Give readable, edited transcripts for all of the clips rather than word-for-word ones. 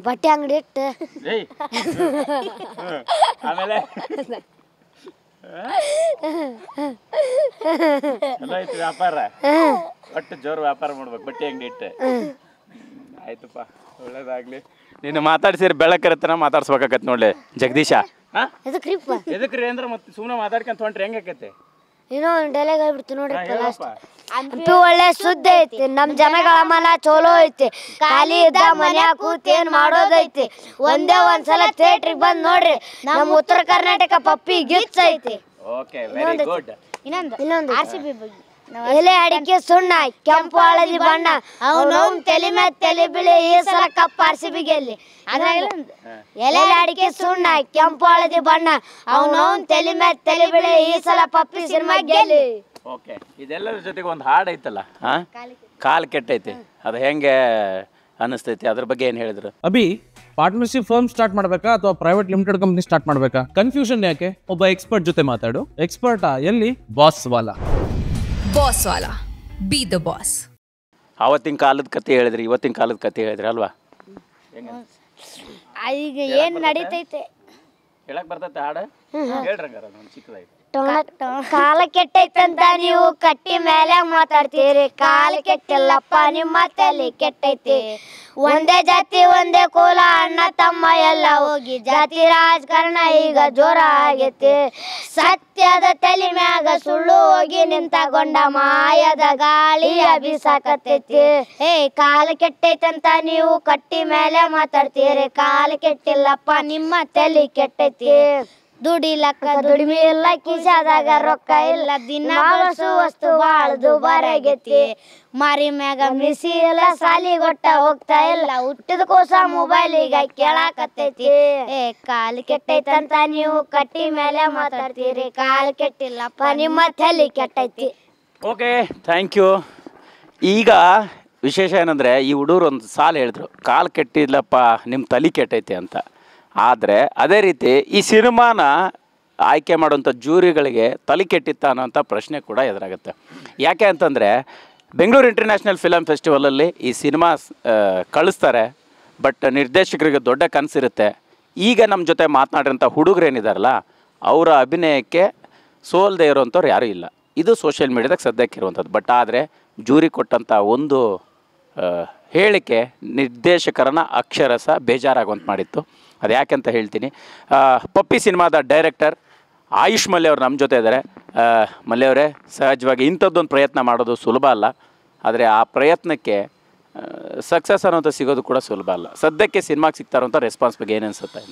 ಬಟ್ಟೆ ಅಂಗಡಿ ಇಟ್ಟು ಆಮೇಲೆ ಚಲೋ ಐತಿ ವ್ಯಾಪಾರ, ಒಟ್ಟು ಜೋರು ವ್ಯಾಪಾರ ಮಾಡ್ಬೇಕು ಬಟ್ಟೆ ಅಂಗಡಿ ಇಟ್ಟು. ಆಯ್ತಪ್ಪ, ಒಳ್ಳೇದಾಗ್ಲಿ. ನೀನು ಮಾತಾಡ್ಸಿರಿ ಬೆಳಕರತನ ಮಾತಾಡ್ಸ್ಬೇಕಾಗತ್ತೆ ನೋಡ್ಲಿ ಜಗದೀಶ. ಎದಕ್ರಿ ಅಂದ್ರೆ ಮತ್ತೆ ಸುಮ್ಮನೆ ಮಾತಾಡ್ಕೊಂತ ಹೊಂಟ್ರಿ ಹೆಂಗಾಕೈತೆ? ಏನೋ ಒಂದು ಡೈಲಾಗ್ ಹೇಳ್ಬಿಡ್ತು ನೋಡ್ರಿ. ಹಂಪಿ ಒಳ್ಳೆ ಸುದ್ದಿ ಐತಿ, ನಮ್ ಜನಗಳ ಮನ ಚಲೋ ಐತಿ, ಖಾಲಿ ಇದ್ದ ಮನ್ಯಾಗ ಕೂತ್ ಏನ್ ಮಾಡೋದೈತಿ, ಒಂದೇ ಒಂದ್ಸಲ ಥಿಯೇಟ್ರಿಗೆ ಬಂದ್ ನೋಡ್ರಿ, ನಮ್ ಉತ್ತರ ಕರ್ನಾಟಕ ಪಪ್ಪಿ ಗಿಚ್ ಐತಿ. Okay, very good. ಇನ್ನೊಂದು RCB ಬಗ್ಗೆ, ಎಲೆ ಅಡಿಕೆ ಸುಣ್ಣ ಕೆಂಪು ಹಳದಿ ಬಣ್ಣ, ಅವನವ್ನ ತಲೆ ಮ್ಯಾಗ ತಲೆ ಬಿಳಿ, ಈ ಸಲ ಕಪ್ RCB ಗೆಲ್ಲಿ. ಎಲೆ ಅಡಿಕೆ ಸುಣ್ಣ ಕೆಂಪು ಹಳದಿ ಬಣ್ಣ, ಅವನವ್ನ ತಲೆ ಮ್ಯಾಗ ತಲೆ ಬಿಳಿ, ಈ ಸಲ ಪಪ್ಪಿ ಸಿನಿಮಾ ಗೆಲ್ಲಿ. ಓಕೆ, ಇದೆಲ್ಲರ ಜೊತೆಗೆ ಒಂದು ಹಾಡು ಐತಲ್ಲ, ಕಾಲ್ ಕೆಟ್ಟೈತಿ, ಅದು ಹೆಂಗೆ ಅನಿಸ್ತೈತಿ, ಅದ್ರ ಬಗ್ಗೆ ಏನು ಹೇಳಿದ್ರು? ಅಭಿ, ಪಾರ್ಟ್ನರ್ಶಿಪ್ ಫರ್ಮ್ ಸ್ಟಾರ್ಟ್ ಮಾಡ್ಬೇಕಾ ಅಥವಾ ಪ್ರೈವೇಟ್ ಲಿಮಿಟೆಡ್ ಕಂಪ್ನಿ ಸ್ಟಾರ್ಟ್ ಮಾಡ್ಬೇಕಾ? ಕನ್ಫ್ಯೂಷನ್ ಯಾಕೆ? ಒಬ್ಬ ಎಕ್ಸ್ಪರ್ಟ್ ಜೊತೆ ಮಾತಾಡು. ಎಕ್ಸ್ಪರ್ಟಾ? ಎಲ್ಲಿ? Boss Vala. Boss Vala, B the boss. ಆವತ್ತಿನ ಕಾಲದ ಕತೆ ಹೇಳಿದ್ರಿ, ಇವತ್ತಿನ ಕಾಲದ ಕತೆ ಹೇಳಿದ್ರಿ ಅಲ್ವಾ? ಈಗ ಏನ್ ನಡೀತೈತೆ ಹೇಳಕ್ ಬರ್ತೈತೆ ಹಾಡು? ಹೇಳ್ರಂಗಾರ ಒಂದು ಚಿಕ್ಕದಾಯ್ತು. ಕಾಲ ಕೆಟ್ಟೈತಂತ ನೀವು ಕಟ್ಟಿ ಮೇಲೆ ಮಾತಾಡ್ತೀರಿ, ಕಾಲ ಕೆಟ್ಟಿಲ್ಲಪ್ಪ ನಿಮ್ಮ ತಲೆ ಕೆಟ್ಟೈತಿ, ಒಂದೇ ಜಾತಿ ಒಂದೇ ಕುಲ ಅಣ್ಣ ತಮ್ಮ ಎಲ್ಲ ಹೋಗಿ ಜಾತಿ ರಾಜಕಾರಣ ಈಗ ಜೋರ ಆಗೈತಿ, ಸತ್ಯದ ತಲೆ ಮ್ಯಾಗ ಸುಳ್ಳು ಹೋಗಿ ನಿಂತಗೊಂಡ ಮಾಯದ ಗಾಳಿ ಅಭಿಸಾಕತೈತಿ. ಕಾಲ ಕೆಟ್ಟೈತಂತ ನೀವು ಕಟ್ಟಿ ಮೇಲೆ ಮಾತಾಡ್ತೀರಿ, ಕಾಲ ಕೆಟ್ಟಿಲ್ಲಪ್ಪ ನಿಮ್ಮ ತಲೆ ಕೆಟ್ಟೈತಿ, ದುಡಿಲಕ್ಕ ದುಡಿಮೆ ಇಲ್ಲ, ಕಿಶಾದಾಗ ರೊಕ್ಕ ಇಲ್ಲ, ದಿನ ಬಳಸು ವಸ್ತು ಬಾಳ್ದು ಬರಗೈತಿ, ಮಾರಿ ಮ್ಯಾಗ ಮಿಸಿ ಇಲ್ಲ, ಸಾಲಿಗೊಟ್ಟ ಹೋಗ್ತಾ ಇಲ್ಲ, ಹುಟ್ಟಿದ ಕೋಸ ಮೊಬೈಲ್ ಈಗ ಕೇಳಾಕತ್ತೈತಿ. ಕಾಲು ಕೆಟ್ಟೈತಂತ ನೀವು ಕಟ್ಟಿ ಮೇಲೆ ಮಾತಾಡ್ತೀರಿ, ಕಾಲು ಕೆಟ್ಟಿಲ್ಲಪ್ಪ ನಿಮ್ಮ ತಲೆ ಕೆಟ್ಟೈತಿ. Okay, thank you. ಈಗ ವಿಶೇಷ ಏನಂದರೆ, ಈ ಹುಡುಗರು ಒಂದು ಸಾಲು ಹೇಳಿದ್ರು, ಕಾಲು ಕೆಟ್ಟಿಲ್ಲಪ್ಪ ನಿಮ್ಮ ತಲೆ ಕೆಟ್ಟೈತಿ ಅಂತ. ಆದರೆ ಅದೇ ರೀತಿ ಈ ಸಿನಿಮಾನ ಆಯ್ಕೆ ಮಾಡುವಂಥ ಜೂರಿಗಳಿಗೆ ತಲೆ ಕೆಟ್ಟಿತ್ತ ಅನ್ನೋಂಥ ಪ್ರಶ್ನೆ ಕೂಡ ಎದುರಾಗುತ್ತೆ. ಯಾಕೆ ಅಂತಂದರೆ, ಬೆಂಗಳೂರು ಇಂಟರ್ನ್ಯಾಷನಲ್ ಫಿಲಮ್ ಫೆಸ್ಟಿವಲಲ್ಲಿ ಈ ಸಿನಿಮಾ ಕಳಿಸ್ತಾರೆ, ಬಟ್ ನಿರ್ದೇಶಕರಿಗೆ ದೊಡ್ಡ ಕನಸಿರುತ್ತೆ. ಈಗ ನಮ್ಮ ಜೊತೆ ಮಾತನಾಡಿರೋಂಥ ಹುಡುಗರೇನಿದಾರಲ್ಲ, ಅವರ ಅಭಿನಯಕ್ಕೆ ಸೋಲ್ದೇ ಇರೋವಂಥವ್ರು ಯಾರೂ ಇಲ್ಲ. ಇದು ಸೋಷಿಯಲ್ ಮೀಡ್ಯಾದಾಗ ಸದ್ಯಕ್ಕೆ ಇರುವಂಥದ್ದು. ಬಟ್ ಆದರೆ ಜೂರಿ ಕೊಟ್ಟಂಥ ಒಂದು ಹೇಳಿಕೆ ನಿರ್ದೇಶಕರನ್ನ ಅಕ್ಷರಸ ಬೇಜಾರಾಗುವಂತ ಮಾಡಿತ್ತು. ಅದು ಯಾಕೆಂತ ಹೇಳ್ತೀನಿ. ಪಪ್ಪಿ ಸಿನಿಮಾದ ಡೈರೆಕ್ಟರ್ ಆಯುಷ್ ಮಲ್ಯ ಅವರು ನಮ್ಮ ಜೊತೆ ಇದ್ದಾರೆ. ಮಲ್ಯ ಅವರೇ, ಸಹಜವಾಗಿ ಇಂಥದ್ದೊಂದು ಪ್ರಯತ್ನ ಮಾಡೋದು ಸುಲಭ ಅಲ್ಲ, ಆದರೆ ಆ ಪ್ರಯತ್ನಕ್ಕೆ ಸಕ್ಸಸ್ ಅನ್ನೋದು ಸಿಗೋದು ಕೂಡ ಸುಲಭ ಅಲ್ಲ. ಸದ್ಯಕ್ಕೆ ಸಿನಿಮಾಗೆ ಸಿಗ್ತಾ ಇರೋಂಥ ರೆಸ್ಪಾನ್ಸ್ ಬಗ್ಗೆ ಏನು ಅನಿಸುತ್ತೆ?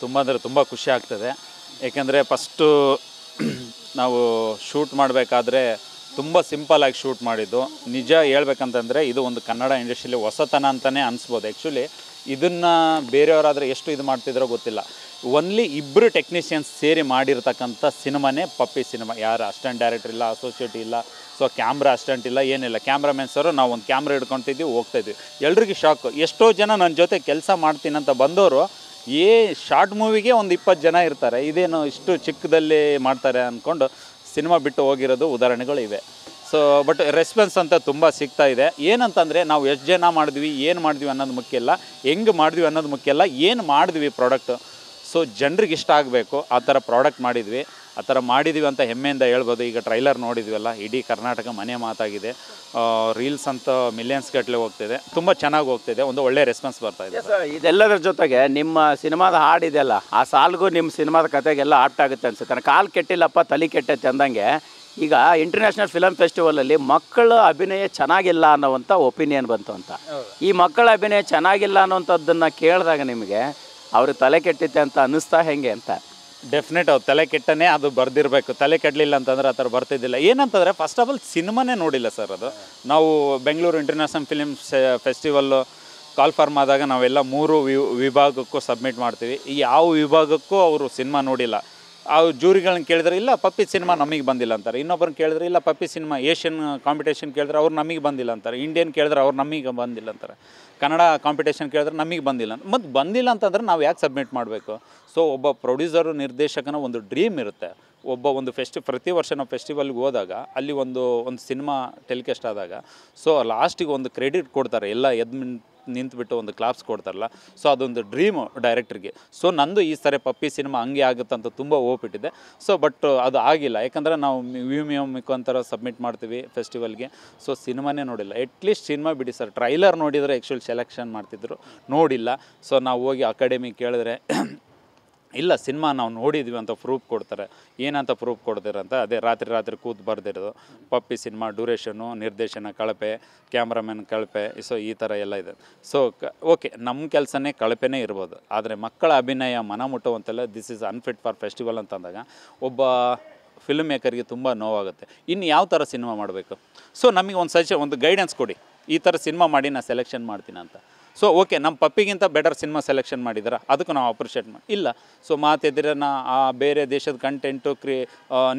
ತುಂಬ ಅಂದರೆ ತುಂಬ ಖುಷಿ ಆಗ್ತದೆ. ಏಕೆಂದರೆ ಫಸ್ಟು ನಾವು ಶೂಟ್ ಮಾಡಬೇಕಾದ್ರೆ ತುಂಬ ಸಿಂಪಲಾಗಿ ಶೂಟ್ ಮಾಡಿದ್ದು. ನಿಜ ಹೇಳ್ಬೇಕಂತಂದರೆ ಇದು ಒಂದು ಕನ್ನಡ ಇಂಡಸ್ಟ್ರಿಯಲ್ಲಿ ಹೊಸತನ ಅಂತಲೇ ಅನಿಸ್ಬೋದು. ಆ್ಯಕ್ಚುಲಿ ಇದನ್ನು ಬೇರೆಯವರಾದರೆ ಎಷ್ಟು ಇದು ಮಾಡ್ತಿದ್ರೋ ಗೊತ್ತಿಲ್ಲ. ಒನ್ಲಿ ಇಬ್ಬರು ಟೆಕ್ನಿಷಿಯನ್ಸ್ ಸೇರಿ ಮಾಡಿರ್ತಕ್ಕಂಥ ಸಿನಿಮಾನೇ ಪಪ್ಪಿ ಸಿನಿಮಾ. ಯಾರು ಅಸಿಸ್ಟೆಂಟ್ ಡೈರೆಕ್ಟರ್ ಇಲ್ಲ, ಅಸೋಸಿಯೇಟ್ ಇಲ್ಲ, ಸೊ ಕ್ಯಾಮ್ರಾ ಅಸಿಸ್ಟೆಂಟ್ ಇಲ್ಲ, ಏನಿಲ್ಲ. ಕ್ಯಾಮ್ರಾಮೆನ್ಸರು ನಾವು ಒಂದು ಕ್ಯಾಮ್ರಾ ಹಿಡ್ಕೊತಿದ್ವಿ, ಹೋಗ್ತಾಯಿದ್ವಿ. ಎಲ್ರಿಗೂ ಶಾಕು. ಎಷ್ಟೋ ಜನ ನನ್ನ ಜೊತೆ ಕೆಲಸ ಮಾಡ್ತೀನಂತ ಬಂದವರು ಶಾರ್ಟ್ ಮೂವಿಗೆ ಒಂದು 20 ಜನ ಇರ್ತಾರೆ, ಇದೇನು ಇಷ್ಟು ಚಿಕ್ಕದಲ್ಲಿ ಮಾಡ್ತಾರೆ ಅಂದ್ಕೊಂಡು ಸಿನಿಮಾ ಬಿಟ್ಟು ಹೋಗಿರೋದು ಉದಾಹರಣೆಗಳು ಇವೆ. ಸೊ ಬಟ್ ರೆಸ್ಪಾನ್ಸ್ ಅಂತ ತುಂಬ ಸಿಗ್ತಾ ಇದೆ. ಏನಂತಂದರೆ ನಾವು ಎಷ್ಟು ಜನ ಮಾಡಿದ್ವಿ, ಏನು ಮಾಡಿದ್ವಿ ಅನ್ನೋದು ಮುಖ್ಯ ಇಲ್ಲ, ಹೆಂಗೆ ಮಾಡಿದ್ವಿ ಅನ್ನೋದು ಮುಖ್ಯ ಇಲ್ಲ, ಏನು ಮಾಡಿದ್ವಿ ಪ್ರಾಡಕ್ಟು. ಸೊ ಜನರಿಗೆ ಇಷ್ಟ ಆಗಬೇಕು, ಆ ಥರ ಪ್ರಾಡಕ್ಟ್ ಮಾಡಿದ್ವಿ, ಆ ಥರ ಮಾಡಿದ್ವಿ ಅಂತ ಹೆಮ್ಮೆಯಿಂದ ಹೇಳ್ಬೋದು. ಈಗ ಟ್ರೈಲರ್ ನೋಡಿದ್ವಲ್ಲ, ಇಡೀ ಕರ್ನಾಟಕ ಮನೆ ಮಾತಾಗಿದೆ. ರೀಲ್ಸ್ ಅಂತ ಮಿಲಿಯನ್ಸ್ ಗಟ್ಟಲೆ ಹೋಗ್ತಿದೆ, ತುಂಬ ಚೆನ್ನಾಗಿ ಹೋಗ್ತಿದೆ, ಒಂದು ಒಳ್ಳೆ ರೆಸ್ಪಾನ್ಸ್ ಬರ್ತಾ ಇದೆ. ಇದೆಲ್ಲದರ ಜೊತೆಗೆ ನಿಮ್ಮ ಸಿನಿಮಾದ ಹಾಡಿದೆಯಲ್ಲ, ಆ ಸಾಲ್ಗೂ ನಿಮ್ಮ ಸಿನಿಮಾದ ಕತೆಗೆಲ್ಲ ಆಪ್ಟ್ ಆಗುತ್ತೆ ಅನ್ಸುತ್ತೆ. ಕಾಲು ಕೆಟ್ಟಿಲ್ಲಪ್ಪ ತಲೆ ಕೆಟ್ಟೈತೆ ಅಂದಂಗೆ, ಈಗ ಇಂಟರ್ನ್ಯಾಷನಲ್ ಫಿಲಮ್ ಫೆಸ್ಟಿವಲಲ್ಲಿ ಮಕ್ಕಳ ಅಭಿನಯ ಚೆನ್ನಾಗಿಲ್ಲ ಅನ್ನೋವಂಥ ಒಪಿನಿಯನ್ ಬಂತು ಅಂತ. ಈ ಮಕ್ಕಳ ಅಭಿನಯ ಚೆನ್ನಾಗಿಲ್ಲ ಅನ್ನೋವಂಥದ್ದನ್ನು ಕೇಳಿದಾಗ ನಿಮಗೆ ಅವ್ರಿಗೆ ತಲೆ ಕೆಟ್ಟಿತ್ತೆ ಅಂತ ಅನ್ನಿಸ್ತಾ ಹೆಂಗೆ ಅಂತ? ಡೆಫಿನೆಟ್ ಅವ್ರು ತಲೆ ಕೆಟ್ಟನೇ ಅದು ಬರ್ದಿರಬೇಕು. ತಲೆ ಕೆಡಲಿಲ್ಲ ಅಂತಂದರೆ ಆ ಥರ ಬರ್ತಿದ್ದಿಲ್ಲ. ಏನಂತಂದರೆ ಫಸ್ಟ್ ಆಫ್ ಆಲ್ ಸಿನಿಮಾನೇ ನೋಡಿಲ್ಲ ಸರ್. ಅದು ನಾವು ಬೆಂಗಳೂರು ಇಂಟರ್ನ್ಯಾಷನಲ್ ಫಿಲಿಮ್ ಫೆಸ್ಟಿವಲ್ಲು ಕಾಲ್ಫಾರ್ಮ್ ಆದಾಗ ನಾವೆಲ್ಲ 3 ವಿಭಾಗಕ್ಕೂ ಸಬ್ಮಿಟ್ ಮಾಡ್ತೀವಿ. ಈ ಯಾವ ವಿಭಾಗಕ್ಕೂ ಅವರು ಸಿನಿಮಾ ನೋಡಿಲ್ಲ. ಆ ಜೂರಿಗಳನ್ನ ಕೇಳಿದ್ರೆ ಇಲ್ಲ ಪಪ್ಪಿ ಸಿನಿಮಾ ನಮಗೆ ಬಂದಿಲ್ಲ ಅಂತಾರೆ. ಇನ್ನೊಬ್ಬರನ್ನ ಕೇಳಿದ್ರೆ ಇಲ್ಲ ಪಪ್ಪಿ ಸಿನಿಮಾ ಏಷ್ಯನ್ ಕಾಂಪಿಟೇಷನ್ ಕೇಳಿದ್ರೆ ಅವ್ರು ನಮಗೆ ಬಂದಿಲ್ಲ ಅಂತಾರೆ. ಇಂಡಿಯನ್ ಕೇಳಿದ್ರೆ ಅವ್ರು ನಮಗೆ ಬಂದಿಲ್ಲ ಅಂತಾರೆ. ಕನ್ನಡ ಕಾಂಪಿಟೇಷನ್ ಕೇಳಿದ್ರೆ ನಮಗೆ ಬಂದಿಲ್ಲ. ಮತ್ತು ಬಂದಿಲ್ಲ ಅಂತಂದರೆ ನಾವು ಯಾಕೆ ಸಬ್ಮಿಟ್ ಮಾಡಬೇಕು? ಸೊ ಒಬ್ಬ ಪ್ರೊಡ್ಯೂಸರು ನಿರ್ದೇಶಕನ ಒಂದು ಡ್ರೀಮ್ ಇರುತ್ತೆ. ಒಂದು ಪ್ರತಿ ವರ್ಷ ನಾವು ಫೆಸ್ಟಿವಲ್ಗೆ ಹೋದಾಗ ಅಲ್ಲಿ ಒಂದು ಸಿನಿಮಾ ಟೆಲಿಕಾಸ್ಟ್ ಆದಾಗ ಸೊ ಲಾಸ್ಟಿಗೆ ಒಂದು ಕ್ರೆಡಿಟ್ ಕೊಡ್ತಾರೆ. ಎಲ್ಲ ನಿಂತ್ಬಿಟ್ಟು ಒಂದು ಕ್ಲಾಪ್ಸ್ ಕೊಡ್ತಾರಲ್ಲ, ಸೊ ಅದೊಂದು ಡ್ರೀಮು ಡೈರೆಕ್ಟ್ರಿಗೆ. ಸೊ ನಂದು ಈ ಸರಿ ಪಪ್ಪಿ ಸಿನಿಮಾ ಹಂಗೆ ಆಗುತ್ತಂತ ತುಂಬ ಹೋಗ್ಬಿಟ್ಟಿದೆ. ಸೊ ಬಟ್ ಅದು ಆಗಿಲ್ಲ, ಯಾಕಂದರೆ ನಾವು ವಿಮಿಯೋ ಮುಖಾಂತರ ಸಬ್ಮಿಟ್ ಮಾಡ್ತೀವಿ ಫೆಸ್ಟಿವಲ್ಗೆ. ಸೊ ಸಿನಿಮಾನೇ ನೋಡಿಲ್ಲ. ಅಟ್ಲೀಸ್ಟ್ ಸಿನಿಮಾ ಬಿಡಿ ಸರ್, ಟ್ರೈಲರ್ ನೋಡಿದರೆ ಆ್ಯಕ್ಚುಲಿ ಸೆಲೆಕ್ಷನ್ ಮಾಡ್ತಿದ್ರು, ನೋಡಿಲ್ಲ. ಸೊ ನಾವು ಹೋಗಿ ಅಕಾಡೆಮಿ ಕೇಳಿದ್ರೆ ಇಲ್ಲ ಸಿನಿಮಾ ನಾವು ನೋಡಿದ್ವಿ ಅಂತ ಪ್ರೂಫ್ ಕೊಡ್ತಾರೆ. ಏನಂತ ಪ್ರೂಫ್ ಕೊಡ್ತಾರೆ ಅಂತ ಅದೇ ರಾತ್ರಿ ಕೂತು ಬರ್ದಿರೋದು ಪಪ್ಪಿ ಸಿನಿಮಾ ಡ್ಯೂರೇಷನು, ನಿರ್ದೇಶನ ಕಳಪೆ, ಕ್ಯಾಮ್ರಾಮನ್ ಕಳಪೆ, ಸೊ ಈ ಥರ ಎಲ್ಲ ಇದೆ. ಸೊ ಓಕೆ, ನಮ್ಮ ಕೆಲಸನೇ ಕಳಪೆನೇ ಇರ್ಬೋದು, ಆದರೆ ಮಕ್ಕಳ ಅಭಿನಯ ಮನ ಮುಟ್ಟುವಂತೆಲ್ಲ this is unfit for festival ಅಂತಂದಾಗ ಒಬ್ಬ ಫಿಲ್ಮ್ ಮೇಕರ್ಗೆ ತುಂಬ ನೋವಾಗುತ್ತೆ. ಇನ್ನು ಯಾವ ಥರ ಸಿನಿಮಾ ಮಾಡಬೇಕು? ಸೊ ನಮಗೆ ಒಂದು ಒಂದು ಗೈಡೆನ್ಸ್ ಕೊಡಿ, ಈ ಥರ ಸಿನಿಮಾ ಮಾಡಿ ನಾನು ಸೆಲೆಕ್ಷನ್ ಮಾಡ್ತೀನಿ ಅಂತ. ಸೊ ಓಕೆ, ನಮ್ಮ ಪಪ್ಪಿಗಿಂತ ಬೆಟರ್ ಸಿನಿಮಾ ಸೆಲೆಕ್ಷನ್ ಮಾಡಿದಾರೆ, ಅದಕ್ಕೆ ನಾವು ಅಪ್ರಿಷಿಯೇಟ್ ಮಾಡಿ ಇಲ್ಲ. ಸೊ ಮಾತಿದ್ರೆ ಆ ಬೇರೆ ದೇಶದ ಕಂಟೆಂಟು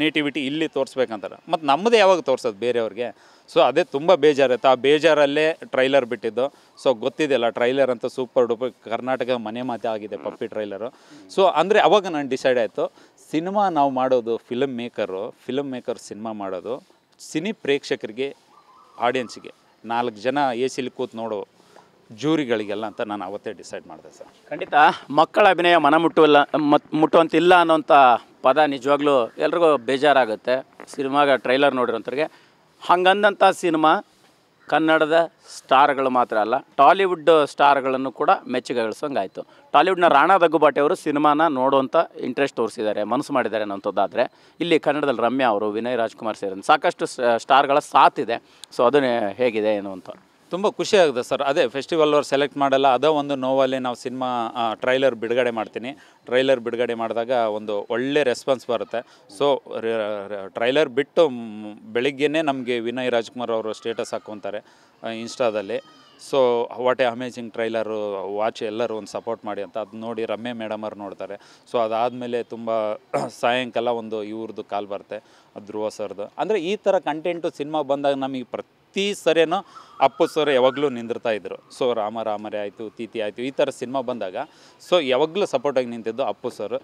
ನೇಟಿವಿಟಿ ಇಲ್ಲಿ ತೋರಿಸ್ಬೇಕಂತಾರೆ, ಮತ್ತು ನಮ್ಮದೇ ಯಾವಾಗ ತೋರಿಸೋದು ಬೇರೆಯವ್ರಿಗೆ? ಸೊ ಅದೇ ತುಂಬ ಬೇಜಾರಿತ್ತು. ಆ ಬೇಜಾರಲ್ಲೇ ಟ್ರೈಲರ್ ಬಿಟ್ಟಿದ್ದು. ಸೊ ಗೊತ್ತಿದೆಯಲ್ಲ, ಟ್ರೈಲರ್ ಅಂತ ಸೂಪರ್ ಡೂಪರ್ ಕರ್ನಾಟಕ ಮನೆ ಮಾತೆ ಆಗಿದೆ ಪಪ್ಪಿ ಟ್ರೈಲರು. ಸೊ ಅಂದರೆ ಅವಾಗ ನಾನು ಡಿಸೈಡ್ ಆಯಿತು, ಸಿನಿಮಾ ನಾವು ಮಾಡೋದು ಫಿಲ್ಮ್ ಮೇಕರ್ ಸಿನಿಮಾ ಮಾಡೋದು ಸಿನಿ ಪ್ರೇಕ್ಷಕರಿಗೆ, ಆಡಿಯನ್ಸಿಗೆ, 4 ಜನ ಎ ಸಿಲಿ ಕೂತು ನೋಡೋ ಜೂರಿಗಳಿಗೆಲ್ಲ ಅಂತ ನಾನು ಅವತ್ತೇ ಡಿಸೈಡ್ ಮಾಡಿದೆ ಸರ್. ಖಂಡಿತ ಮಕ್ಕಳ ಅಭಿನಯ ಮನ ಮುಟ್ಟುವಂತಿಲ್ಲ ಅನ್ನೋಂಥ ಪದ ನಿಜವಾಗ್ಲೂ ಎಲ್ರಿಗೂ ಬೇಜಾರಾಗುತ್ತೆ ಸಿನಿಮಾಗ ಟ್ರೈಲರ್ ನೋಡಿರೋಂಥವ್ರಿಗೆ. ಹಂಗಂದಂಥ ಸಿನಿಮಾ ಕನ್ನಡದ ಸ್ಟಾರ್ಗಳು ಮಾತ್ರ ಅಲ್ಲ, ಟಾಲಿವುಡ್ ಸ್ಟಾರ್ಗಳನ್ನು ಕೂಡ ಮೆಚ್ಚುಗೆಗಳಿಸೋಂಗಾಯಿತು. ಟಾಲಿವುಡ್ನ ರಾಣಾ ದಗ್ಗುಬಾಟಿ ಅವರು ಸಿನಿಮಾನ ನೋಡುವಂಥ ಇಂಟ್ರೆಸ್ಟ್ ತೋರಿಸಿದ್ದಾರೆ, ಮನಸ್ಸು ಮಾಡಿದ್ದಾರೆ ಅನ್ನೋಂಥದ್ದಾದರೆ, ಇಲ್ಲಿ ಕನ್ನಡದಲ್ಲಿ ರಮ್ಯಾ ಅವರು, ವಿನಯ್ ರಾಜ್ಕುಮಾರ್ ಸೇರಿದಂತೆ ಸಾಕಷ್ಟು ಸ್ಟಾರ್ಗಳ ಸಾಥ್ ಇದೆ. ಸೊ ಅದನ್ನೇ ಹೇಗಿದೆ ಏನು ಅಂತ ತುಂಬ ಖುಷಿಯಾಗಿದೆ ಸರ್. ಅದೇ ಫೆಸ್ಟಿವಲ್ ಅವ್ರು ಸೆಲೆಕ್ಟ್ ಮಾಡಲ್ಲ, ಅದೋ ಒಂದು ನೋವಲ್ಲಿ ನಾವು ಸಿನಿಮಾ ಟ್ರೈಲರ್ ಬಿಡುಗಡೆ ಮಾಡ್ತೀನಿ. ಟ್ರೈಲರ್ ಬಿಡುಗಡೆ ಮಾಡಿದಾಗ ಒಂದು ಒಳ್ಳೆ ರೆಸ್ಪಾನ್ಸ್ ಬರುತ್ತೆ. ಸೊ ಟ್ರೈಲರ್ ಬಿಟ್ಟು ಬೆಳಿಗ್ಗೆನೇ ನಮಗೆ ವಿನಯ್ ರಾಜ್ಕುಮಾರ್ ಅವರು ಸ್ಟೇಟಸ್ ಹಾಕ್ಕೊತಾರೆ ಇನ್ಸ್ಟಾದಲ್ಲಿ. So what a amazing trailer, watch ಎಲ್ಲರೂ ಒಂದು ಸಪೋರ್ಟ್ ಮಾಡಿ ಅಂತ. ಅದು ನೋಡಿ ರಮ್ಯಾ ಮೇಡಮ್ ಅವ್ರು ನೋಡ್ತಾರೆ. ಸೊ ಅದಾದಮೇಲೆ ತುಂಬ ಸಾಯಂಕಾಲ ಒಂದು ಇವ್ರದ್ದು ಕಾಲ್ ಬರುತ್ತೆ, ಧ್ರುವ ಸರ್ದು. ಅಂದರೆ ಈ ಥರ ಕಂಟೆಂಟು ಸಿನಿಮಾ ಬಂದಾಗ ನಮಗೆ ಪ್ರತಿ ಸರಿನೂ ಅಪ್ಪು ಸರ್ ಯಾವಾಗಲೂ ನಿಂದಿರ್ತಾ ಇದ್ದರು. ಸೊ ರಾಮರೇ ಆಯಿತು, ತೀತಿ ಆಯಿತು, ಈ ಥರ ಸಿನಿಮಾ ಬಂದಾಗ ಸೊ ಯಾವಾಗಲೂ ಸಪೋರ್ಟಾಗಿ ನಿಂತಿದ್ದು ಅಪ್ಪು ಸರ್.